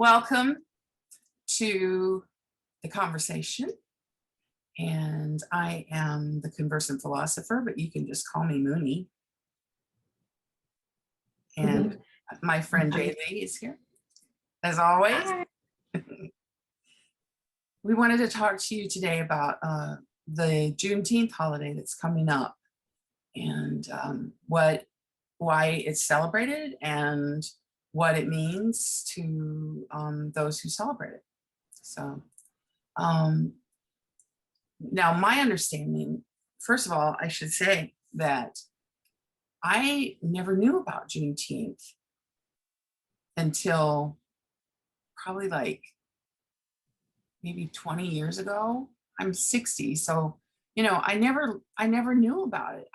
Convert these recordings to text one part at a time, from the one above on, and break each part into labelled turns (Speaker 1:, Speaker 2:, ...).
Speaker 1: Welcome to the conversation. And I am the conversant philosopher, but you can just call me Mooney. And my friend Jay Lee is here, as always. We wanted to talk to you today about the Juneteenth holiday that's coming up, and why it's celebrated and what it means to those who celebrate it. So now my understanding, first of all, I should say that I never knew about Juneteenth until probably like maybe 20 years ago. I'm 60, so I never knew about it.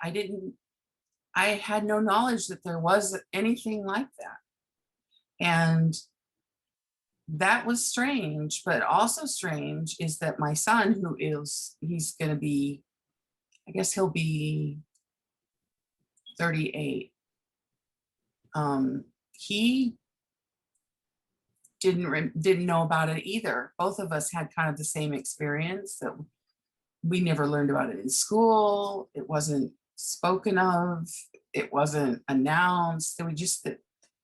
Speaker 1: I had no knowledge that there was anything like that. And that was strange, but also strange is that my son, he's going to be, I guess he'll be 38. He didn't know about it either. Both of us had kind of the same experience, that we never learned about it in school. It wasn't spoken of. It wasn't announced.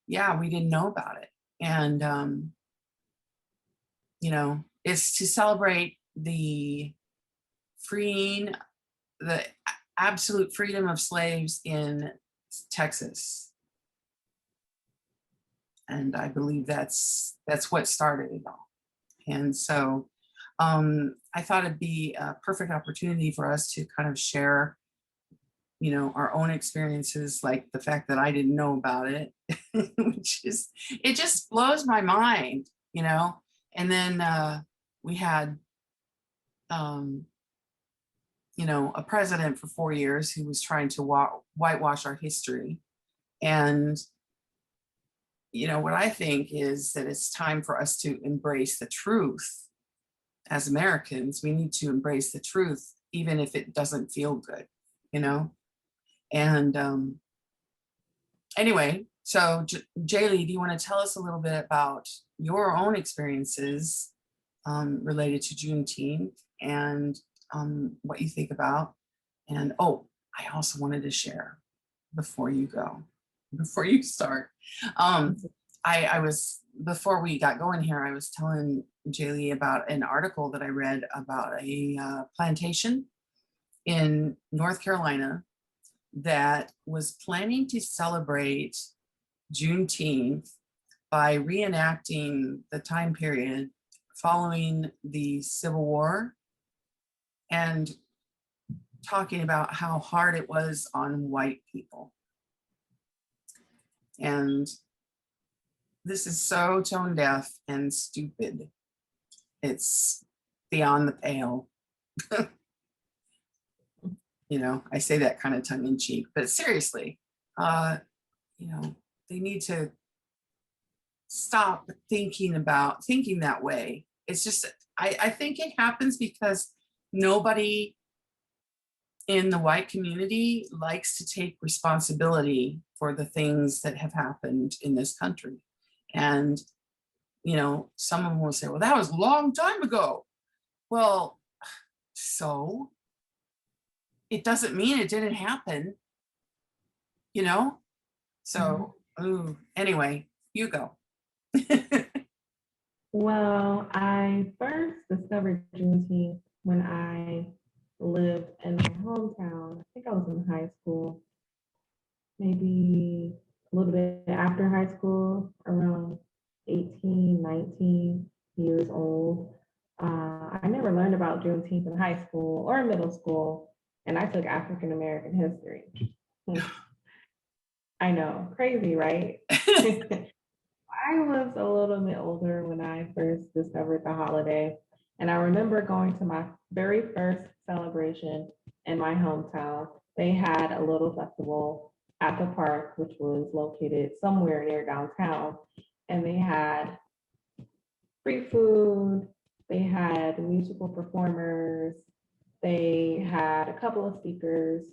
Speaker 1: We didn't know about it. And it's to celebrate the absolute freedom of slaves in Texas. And I believe that's what started it all. And so I thought it'd be a perfect opportunity for us to kind of share, our own experiences, like the fact that I didn't know about it, it just blows my mind, And then we had, a president for 4 years who was trying to whitewash our history. And what I think is that it's time for us to embrace the truth. As Americans, we need to embrace the truth, even if it doesn't feel good, And anyway, so Jaylee, do you want to tell us a little bit about your own experiences related to Juneteenth and what you think about? And I also wanted to share before you start. Before we got going here, I was telling Jaylee about an article that I read about a plantation in North Carolina that was planning to celebrate Juneteenth by reenacting the time period following the Civil War and talking about how hard it was on white people. And this is so tone deaf and stupid. It's beyond the pale. I say that kind of tongue in cheek, but seriously, they need to stop thinking that way. It's just, I think it happens because nobody in the white community likes to take responsibility for the things that have happened in this country. And, some of them will say, well, that was a long time ago. Well, so it doesn't mean it didn't happen, So, anyway, you go.
Speaker 2: Well, I first discovered Juneteenth when I lived in my hometown. I think I was in high school, maybe a little bit after high school, around 18, 19 years old. I never learned about Juneteenth in high school or middle school, and I took African American history. I know, crazy, right? I was a little bit older when I first discovered the holiday, and I remember going to my very first celebration in my hometown. They had a little festival at the park, which was located somewhere near downtown, and they had free food, they had musical performers, they had a couple of speakers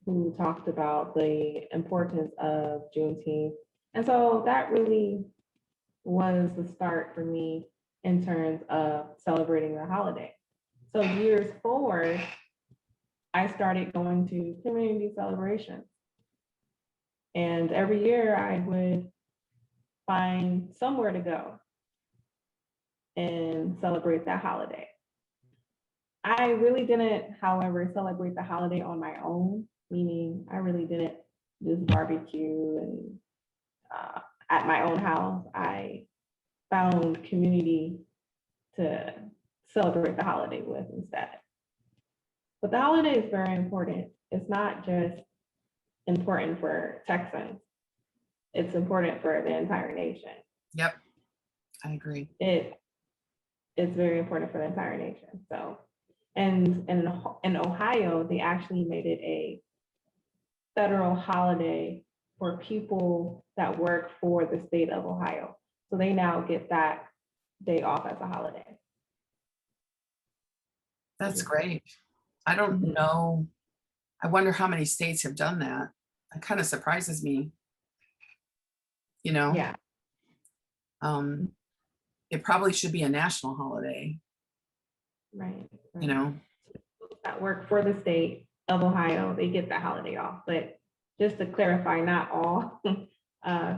Speaker 2: who talked about the importance of Juneteenth. And so that really was the start for me in terms of celebrating the holiday. So years forward, I started going to community celebrations. And every year I would find somewhere to go and celebrate that holiday. I really didn't, however, celebrate the holiday on my own, meaning I really didn't just barbecue and at my own house. I found community to celebrate the holiday with instead. But the holiday is very important. It's not just important for Texans. It's important for the entire nation.
Speaker 1: Yep, I agree.
Speaker 2: It's very important for the entire nation. So, and in Ohio, they actually made it a federal holiday for people that work for the state of Ohio. So they now get that day off as a holiday.
Speaker 1: That's great. I don't know. I wonder how many states have done that. That kind of surprises me. You know,
Speaker 2: Yeah.
Speaker 1: It probably should be a national holiday,
Speaker 2: Right.
Speaker 1: you know.
Speaker 2: That work for the state of Ohio, they get that holiday off. But just to clarify, not all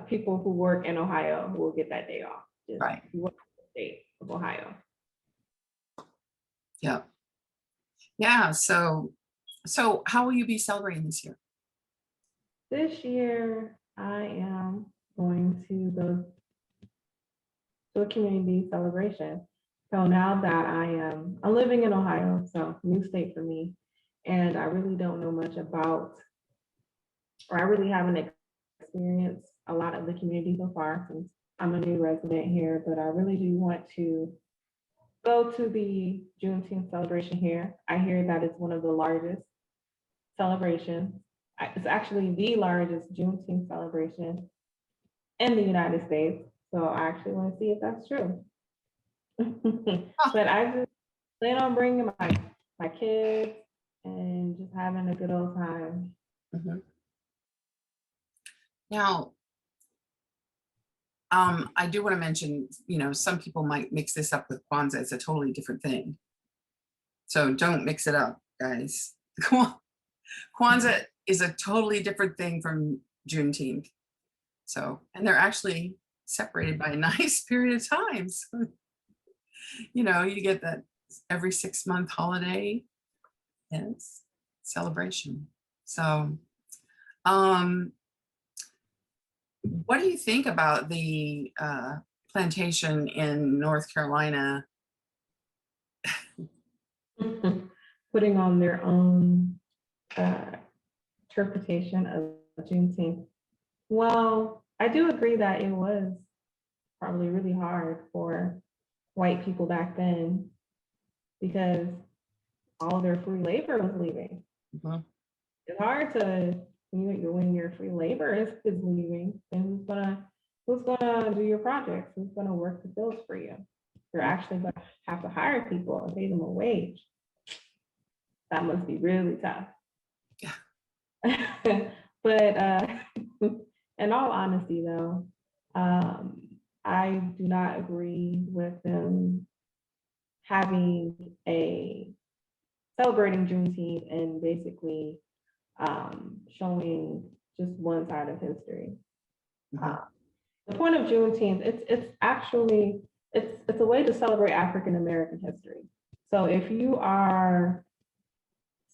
Speaker 2: people who work in Ohio will get that day off. Just
Speaker 1: Right.
Speaker 2: who work for the state of Ohio.
Speaker 1: Yeah. Yeah. So how will you be celebrating this year?
Speaker 2: This year, I am going to go to a community celebration. So now that I'm living in Ohio, so new state for me, and I really don't know much about, or I really haven't experienced a lot of the community so far since I'm a new resident here, but I really do want to go to the Juneteenth celebration here. I hear that it's one of the largest celebrations. It's actually the largest Juneteenth celebration in the United States. So I actually want to see if that's true. But I just plan on bringing my kids and just having a good old time.
Speaker 1: Mm-hmm. Now, I do want to mention, you know, some people might mix this up with Kwanzaa. It's a totally different thing. So don't mix it up, guys. Kwanzaa is a totally different thing from Juneteenth. So, and they're actually separated by a nice period of time. So, you know, you get that every 6-month holiday and celebration. So, what do you think about the plantation in North Carolina?
Speaker 2: Putting on their own interpretation of Juneteenth. Well, I do agree that it was probably really hard for white people back then because all their free labor was leaving.
Speaker 1: Mm-hmm.
Speaker 2: It's hard to when your free labor is leaving, then who's gonna do your projects? Who's gonna work the fields for you? You're actually gonna have to hire people and pay them a wage. That must be really tough. Yeah. But in all honesty, though, I do not agree with them having a celebrating Juneteenth and basically showing just one side of history.
Speaker 1: Mm-hmm.
Speaker 2: The point of Juneteenth, it's actually it's a way to celebrate African American history. So if you are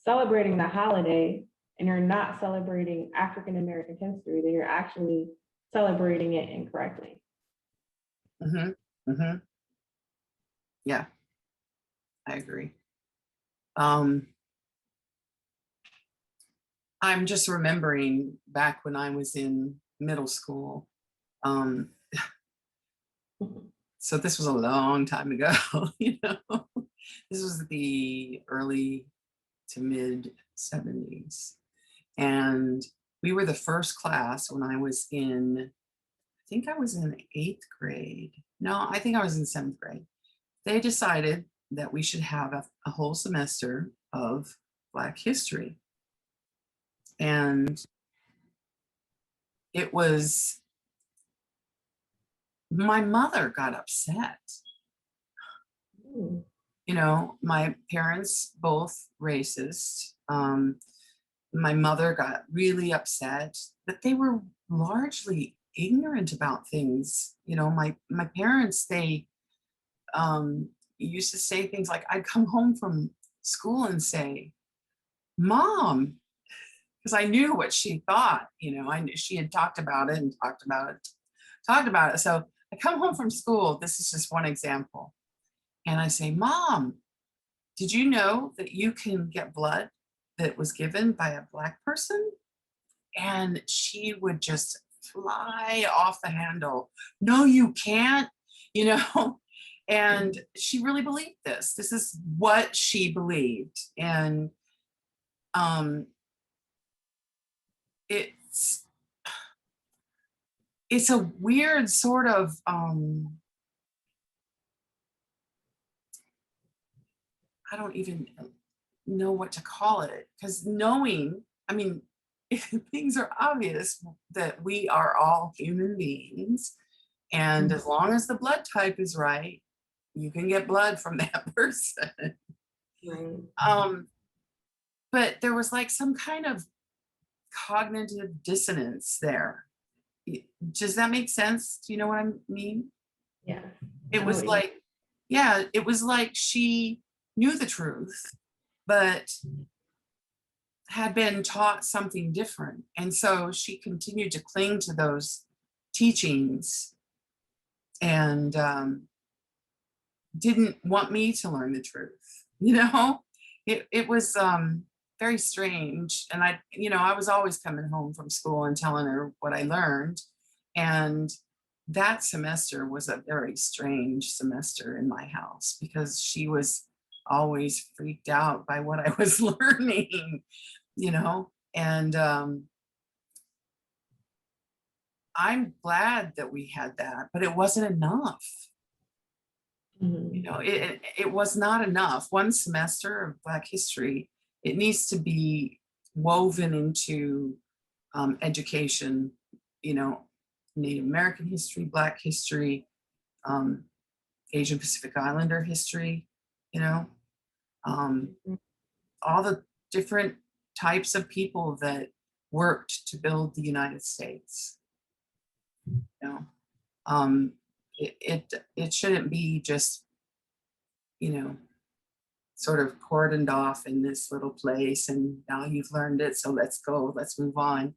Speaker 2: celebrating the holiday and you're not celebrating African American history, then you're actually celebrating it incorrectly.
Speaker 1: Mm-hmm. Mm-hmm. Yeah, I agree. I'm just remembering back when I was in middle school. So this was a long time ago, you know. This was the early to mid 70s. And we were the first class when I was in, I think I was in 8th grade. No, I think I was in 7th grade. They decided that we should have a whole semester of Black history. And it was my mother got upset.
Speaker 2: Mm.
Speaker 1: You know, my parents, both racist. My mother got really upset, but they were largely ignorant about things. You know, my parents, they used to say things like, I'd come home from school and say, Mom, because I knew what she thought. You know, I knew she had talked about it and talked about it, talked about it. So I come home from school. This is just one example. And I say, Mom, did you know that you can get blood that was given by a Black person? And she would just fly off the handle. No, you can't, you know? And she really believed this. This is what she believed. And um, it's it's a weird sort of I don't even know what to call it, because knowing, I mean, things are obvious that we are all human beings, and as long as the blood type is right, you can get blood from that person.
Speaker 2: Right.
Speaker 1: um but there was like some kind of cognitive dissonance there. Does that make sense? Do you know what I mean?
Speaker 2: Yeah.
Speaker 1: It
Speaker 2: I know
Speaker 1: was
Speaker 2: what you mean.
Speaker 1: like, yeah, it was like she knew the truth, but had been taught something different. And so she continued to cling to those teachings and didn't want me to learn the truth. You know, it was very strange. And I, you know, I was always coming home from school and telling her what I learned. And that semester was a very strange semester in my house because she was always freaked out by what I was learning, you know, and I'm glad that we had that, but it wasn't enough. You
Speaker 2: Mhm.
Speaker 1: know, it was not enough. One semester of Black history, it needs to be woven into education, you know, Native American history, Black history, um, Asian Pacific Islander history, you know, um,
Speaker 2: Mhm.
Speaker 1: all the different types of people that worked to build the United States. You know, um, it shouldn't be just, you know, sort of cordoned off in this little place, and now you've learned it, so let's go, let's move on.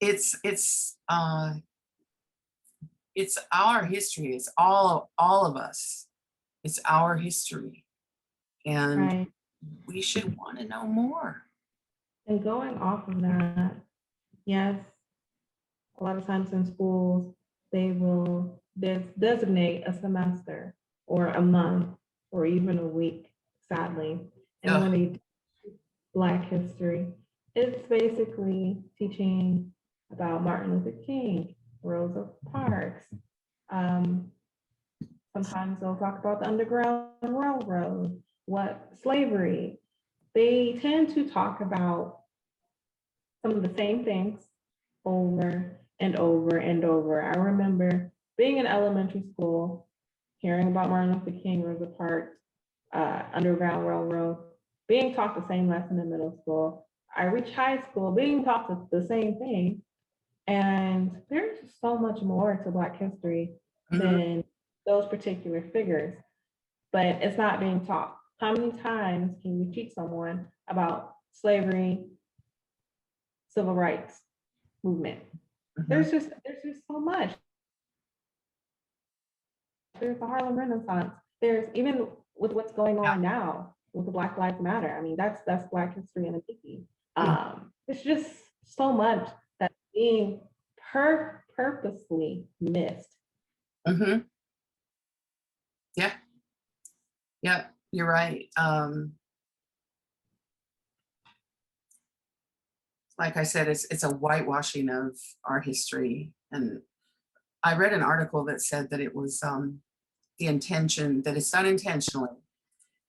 Speaker 1: It's it's our history. It's all of us. It's our history, and
Speaker 2: Right.
Speaker 1: we should want to know more.
Speaker 2: And going off of that, yes, a lot of times in schools, they will designate a semester or a month or even a week, sadly. And when
Speaker 1: Ugh,
Speaker 2: they Black history, it's basically teaching about Martin Luther King, Rosa Parks. Um, Sometimes they'll talk about the Underground Railroad, what slavery. They tend to talk about some of the same things over and over and over. I remember being in elementary school, hearing about Martin Luther King, Rosa Parks, Underground Railroad, being taught the same lesson in middle school. I reached high school, being taught the same thing. And there's so much more to Black history
Speaker 1: mhm,
Speaker 2: than those particular figures, but it's not being taught. How many times can you teach someone about slavery, civil rights movement?
Speaker 1: mhm.
Speaker 2: There's just so much. There's the Harlem Renaissance. There's even with what's going
Speaker 1: Yeah.
Speaker 2: on now with the Black Lives Matter. I mean, that's Black history in a movie.
Speaker 1: Mm,
Speaker 2: It's just so much that's being purposely missed.
Speaker 1: mhm. Yeah, yeah, you're right. Like I said, it's a whitewashing of our history. And I read an article that said that it was the intention, that it's done intentionally,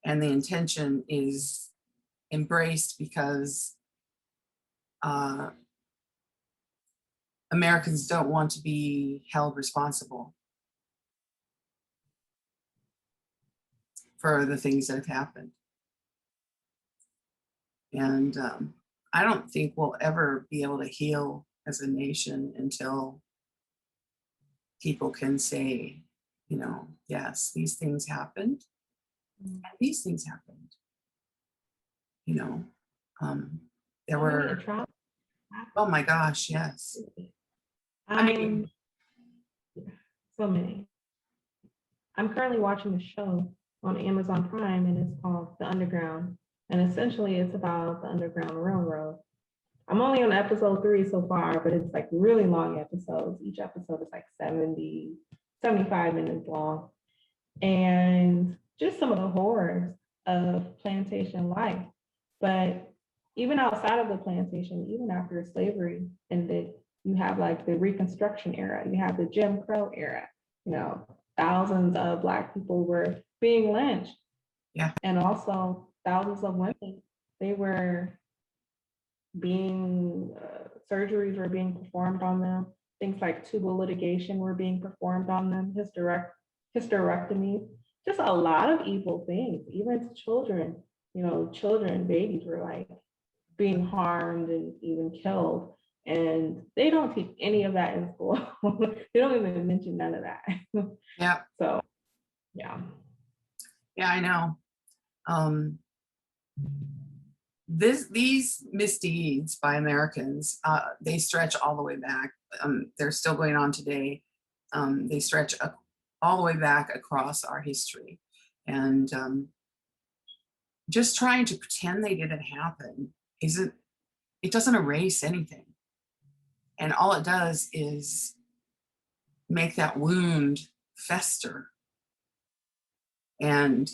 Speaker 1: and the intention is embraced because uh, Americans don't want to be held responsible for the things that have happened. And I don't think we'll ever be able to heal as a nation until people can say, you know, yes, these things happened, and these things happened. You know, there
Speaker 2: So many
Speaker 1: were,
Speaker 2: atrocities.
Speaker 1: oh my gosh, yes. I mean,
Speaker 2: So many. I'm currently watching a show on Amazon Prime, and it's called The Underground. And essentially, it's about the Underground Railroad. I'm only on episode 3 so far, but it's like really long episodes. Each episode is like 75 minutes long. And just some of the horrors of plantation life. But even outside of the plantation, even after slavery ended, you have like the Reconstruction era, you have the Jim Crow era, you know, thousands of Black people were being lynched.
Speaker 1: Yeah.
Speaker 2: And also thousands of women, they were being, surgeries were being performed on them. Things like tubal litigation were being performed on them, hysterectomy, just a lot of evil things, even to children, you know, children, babies were like being harmed and even killed. And they don't teach any of that in school. They don't even mention none of that.
Speaker 1: yeah,
Speaker 2: So, yeah.
Speaker 1: yeah, I know. These misdeeds by Americans, they stretch all the way back. They're still going on today. They stretch all the way back across our history. And just trying to pretend they didn't happen it doesn't erase anything. And all it does is make that wound fester. And,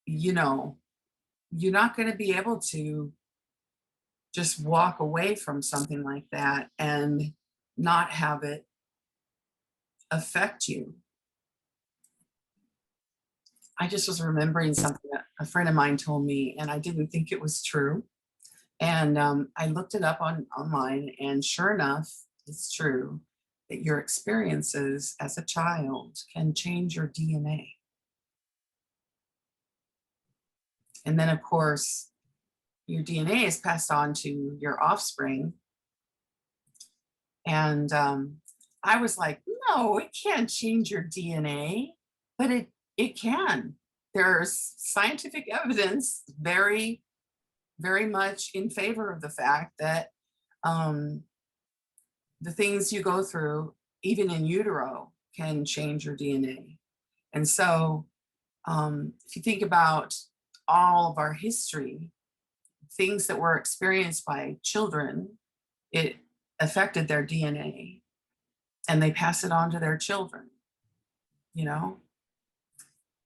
Speaker 1: you know, you're not going to be able to just walk away from something like that and not have it affect you. I just was remembering something that a friend of mine told me, and I didn't think it was true. And I looked it up online, and sure enough, it's true that your experiences as a child can change your DNA. And then, of course, your DNA is passed on to your offspring. And I was like, no, it can't change your DNA, but it can. There's scientific evidence very, very much in favor of the fact that the things you go through, even in utero, can change your DNA. And so if you think about all of our history, things that were experienced by children, it affected their DNA, and they pass it on to their children, you know?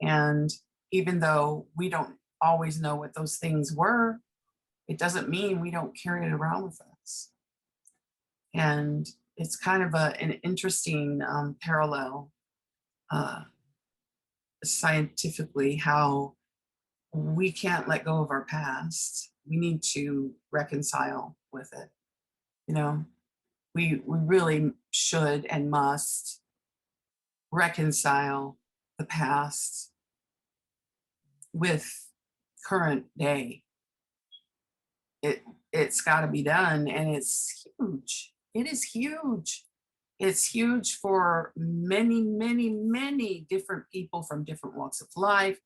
Speaker 1: And even though we don't always know what those things were, it doesn't mean we don't carry it around with us. And it's kind of an interesting parallel scientifically, how we can't let go of our past. We need to reconcile with it. You know, we really should and must reconcile the past with current day. It's got to be done, and it's huge. It is huge. It's huge for many, many, many different people from different walks of life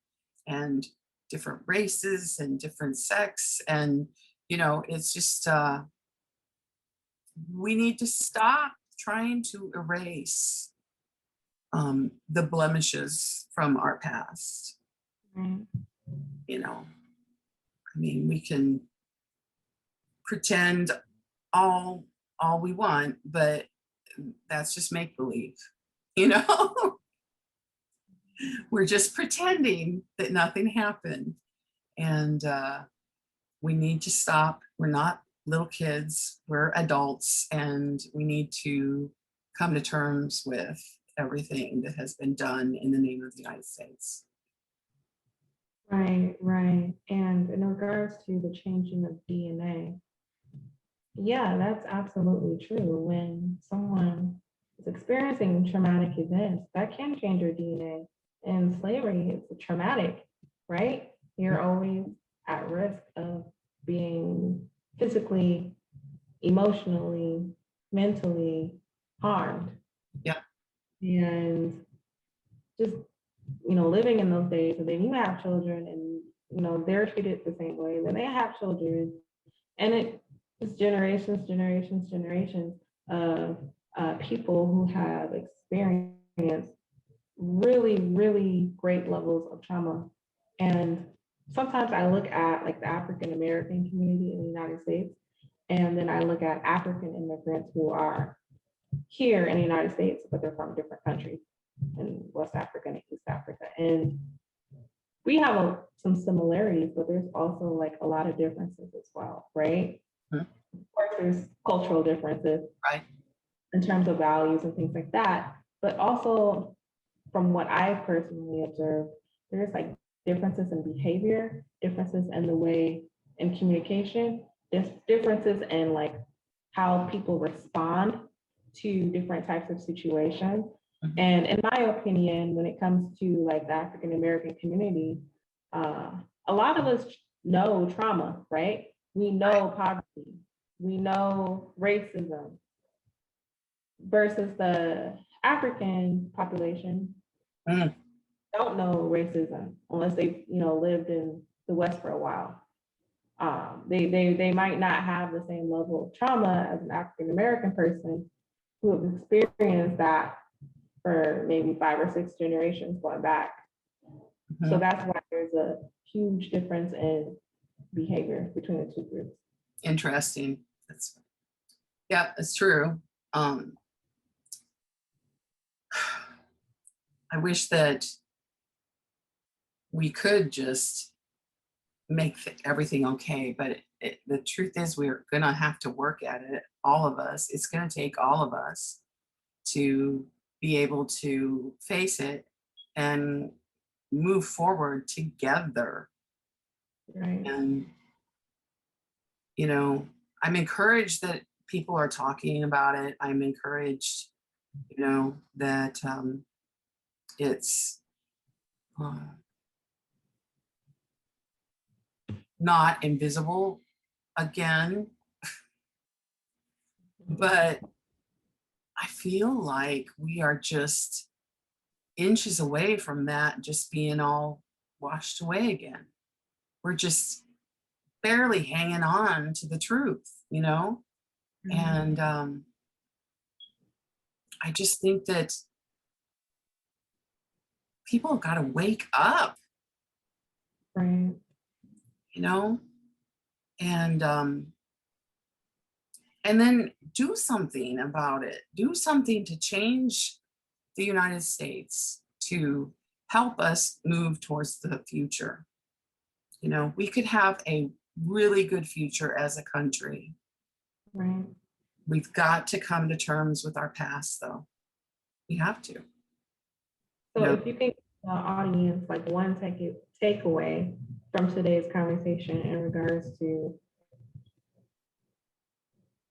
Speaker 1: and different races and different sects. And, you know, it's just, we need to stop trying to erase the blemishes from our past.
Speaker 2: Right.
Speaker 1: You know, I mean, we can pretend all we want, but that's just make believe, you know. We're just pretending that nothing happened, and we need to stop. We're not little kids, we're adults, and we need to come to terms with everything that has been done in the name of the United States.
Speaker 2: Right, right. And in regards to the changing of DNA, Yeah, that's absolutely true. When someone is experiencing traumatic events, that can change your DNA. And slavery is traumatic, right? You're always at risk of being physically, emotionally, mentally harmed.
Speaker 1: Yeah.
Speaker 2: And just, living in those days, and then you have children and, they're treated the same way. Then they have children and it's generations of people who have experienced really, really great levels of trauma. And sometimes I look at like the African American community in the United States, and then I look at African immigrants who are here in the United States, but they're from different countries in West Africa and East Africa. And we have some similarities, but there's also like a lot of differences as well, right?
Speaker 1: Mhm.
Speaker 2: Of course, there's cultural differences
Speaker 1: Right.
Speaker 2: in terms of values and things like that, but also from what I personally observed, there's like differences in behavior, differences in the way in communication, there's differences in like how people respond to different types of situations.
Speaker 1: Mhm.
Speaker 2: And in my opinion, when it comes to like the African American community, a lot of us know trauma, right? We know poverty, we know racism, versus the African population
Speaker 1: Mm.
Speaker 2: don't know racism unless they, lived in the West for a while. They might not have the same level of trauma as an African American person who have experienced that for maybe 5 or 6 generations going back. So
Speaker 1: Mhm.
Speaker 2: that's why there's a huge difference in behavior between the two groups.
Speaker 1: Interesting. That's, yeah, it's true. Um, I wish that we could just make everything okay, but the truth is we're gonna have to work at it, all of us. It's gonna take all of us to be able to face it and move forward together.
Speaker 2: Right.
Speaker 1: And, you know, I'm encouraged that people are talking about it. I'm encouraged, that it's uh, not invisible again, but I feel like we are just inches away from that just being all washed away again. We're just barely hanging on to the truth. And I just think that people have got to wake up,
Speaker 2: Right.
Speaker 1: you know, and and then do something about it. Do something to change the United States to help us move towards the future. We could have a really good future as a country.
Speaker 2: Right.
Speaker 1: We've got to come to terms with our past, though. We have to. You
Speaker 2: So
Speaker 1: know,
Speaker 2: if you think the audience, like one takeaway from today's conversation in regards to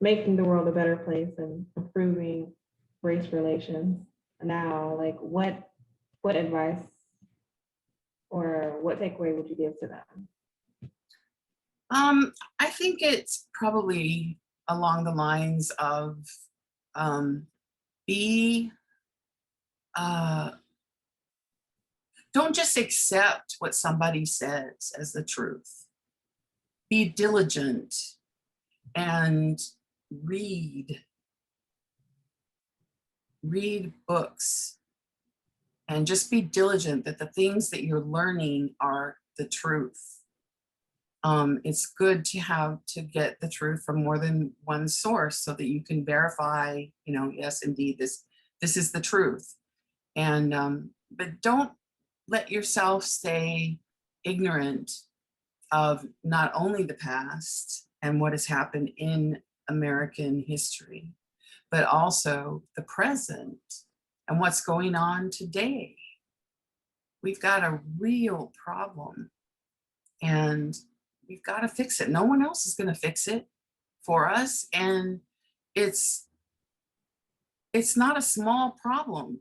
Speaker 2: making the world a better place and improving race relations now, like what advice or what takeaway would you give to them?
Speaker 1: I think it's probably along the lines of um, be uh, don't just accept what somebody says as the truth. Be diligent and read read books and just be diligent that the things that you're learning are the truth. It's good to get the truth from more than one source so that you can verify, yes, indeed, this is the truth. And but don't let yourself stay ignorant of not only the past and what has happened in American history, but also the present and what's going on today. We've got a real problem and we've got to fix it. No one else is going to fix it. for us, and it's not a small problem.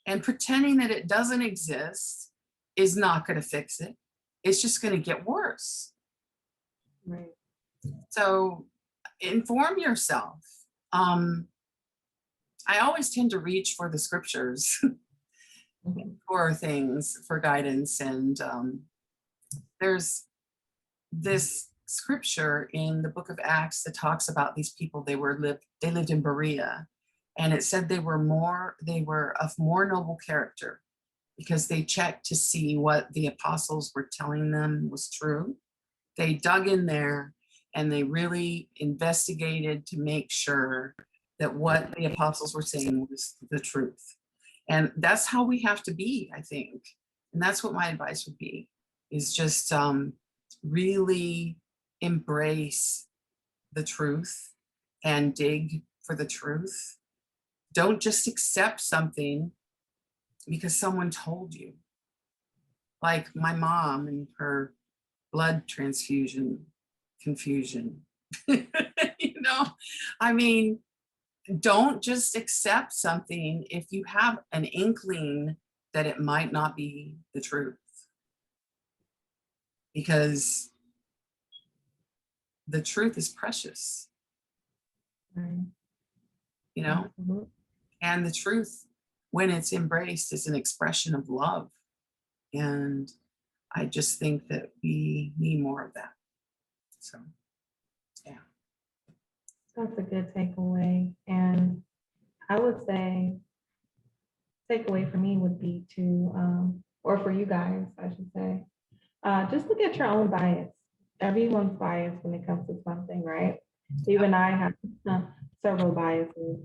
Speaker 1: And pretending that it doesn't exist is not going to fix it. It's just going to get worse.
Speaker 2: Right.
Speaker 1: So inform yourself. I always tend to reach for the scriptures
Speaker 2: Mhm.
Speaker 1: for things, for guidance. And there's this scripture in the book of Acts that talks about these people. They lived in Berea, and it said they were of more noble character because they checked to see what the apostles were telling them was true. They dug in there and they really investigated to make sure that what the apostles were saying was the truth. And that's how we have to be, I think. And that's what my advice would be, is just really embrace the truth and dig for the truth. Don't just accept something because someone told you. Like my mom and her blood transfusion confusion. I mean, don't just accept something if you have an inkling that it might not be the truth, because the truth is precious,
Speaker 2: Right. Absolutely.
Speaker 1: and the truth, when it's embraced, is an expression of love. And I just think that we need more of that. So, yeah.
Speaker 2: That's a good takeaway. And I would say takeaway for me would be to, or for you guys, I should say, just look at your own bias. Everyone's biased when it comes to something, right? Even I have several biases,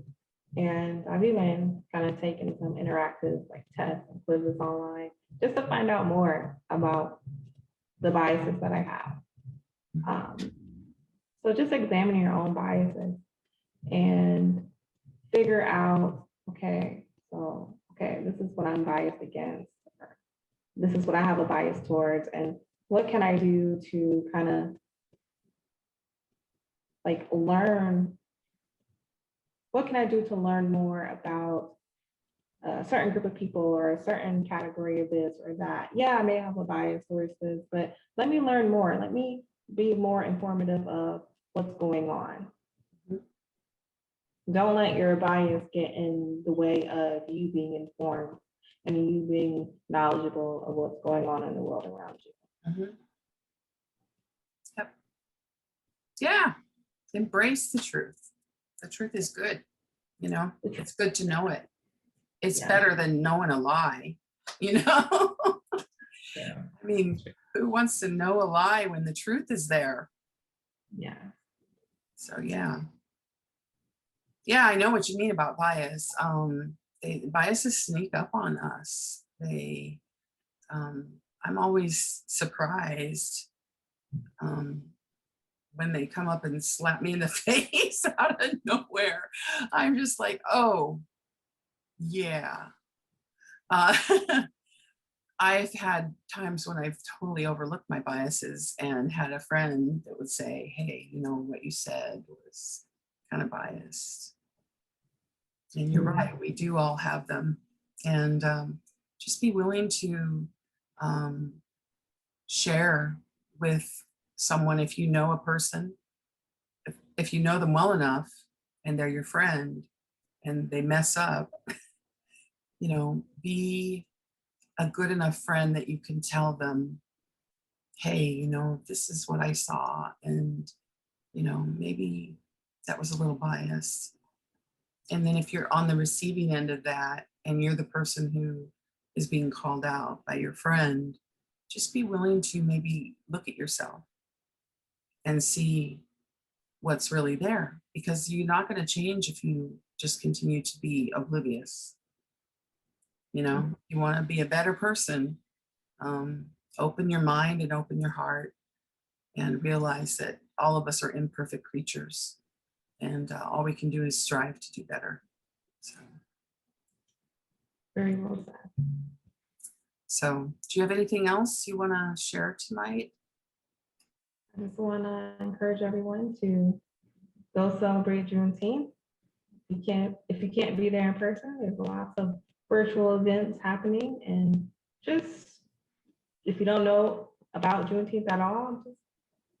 Speaker 2: and I've even kind of taken some interactive like tests and quizzes online just to find out more about the biases that I have. So just examine your own biases and figure out, okay, this is what I'm biased against. Or this is what I have a bias towards, and what can I do to kind of like learn? What can I do to learn more about a certain group of people or a certain category of this or that? Yeah, I may have a bias towards this, but let me learn more. Let me be more informative of what's going on. Don't let your bias get in the way of you being informed and you being knowledgeable of what's going on in the world around you.
Speaker 1: Mhm. Yep. Yeah. Embrace the truth. The truth is good. It's good to know it. It's
Speaker 2: Yeah.
Speaker 1: better than knowing a lie.
Speaker 2: Yeah.
Speaker 1: I mean, who wants to know a lie when the truth is there?
Speaker 2: Yeah.
Speaker 1: So yeah. Yeah, I know what you mean about bias. Biases sneak up on us. I'm always surprised when they come up and slap me in the face out of nowhere. I'm just like, oh, yeah. Uh, I've had times when I've totally overlooked my biases and had a friend that would say, hey, what you said was kind of biased. And you're right, we do all have them. And just be willing to share with someone if you know a person, if you know them well enough and they're your friend and they mess up, be a good enough friend that you can tell them, hey, this is what I saw. And, maybe that was a little biased. And then if you're on the receiving end of that and you're the person who is being called out by your friend, just be willing to maybe look at yourself and see what's really there, because you're not going to change if you just continue to be oblivious. You want to be a better person. Open your mind and open your heart and realize that all of us are imperfect creatures, and all we can do is strive to do better.
Speaker 2: Very well said.
Speaker 1: So do you have anything else you want to share tonight?
Speaker 2: I just want to encourage everyone to go celebrate Juneteenth. If you can't be there in person, there's lots of virtual events happening. And just, if you don't know about Juneteenth at all, just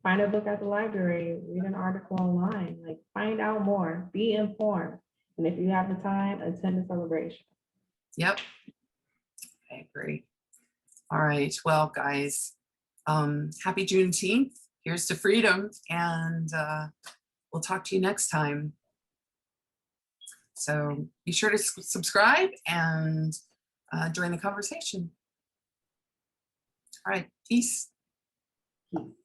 Speaker 2: find a book at the library, read an article online, like find out more, be informed. And if you have the time, attend the celebration.
Speaker 1: Yep, I agree. All right, well, guys, happy Juneteenth. Here's to freedom, and we'll talk to you next time. So be sure to subscribe and join the conversation. All right, peace.
Speaker 2: Peace.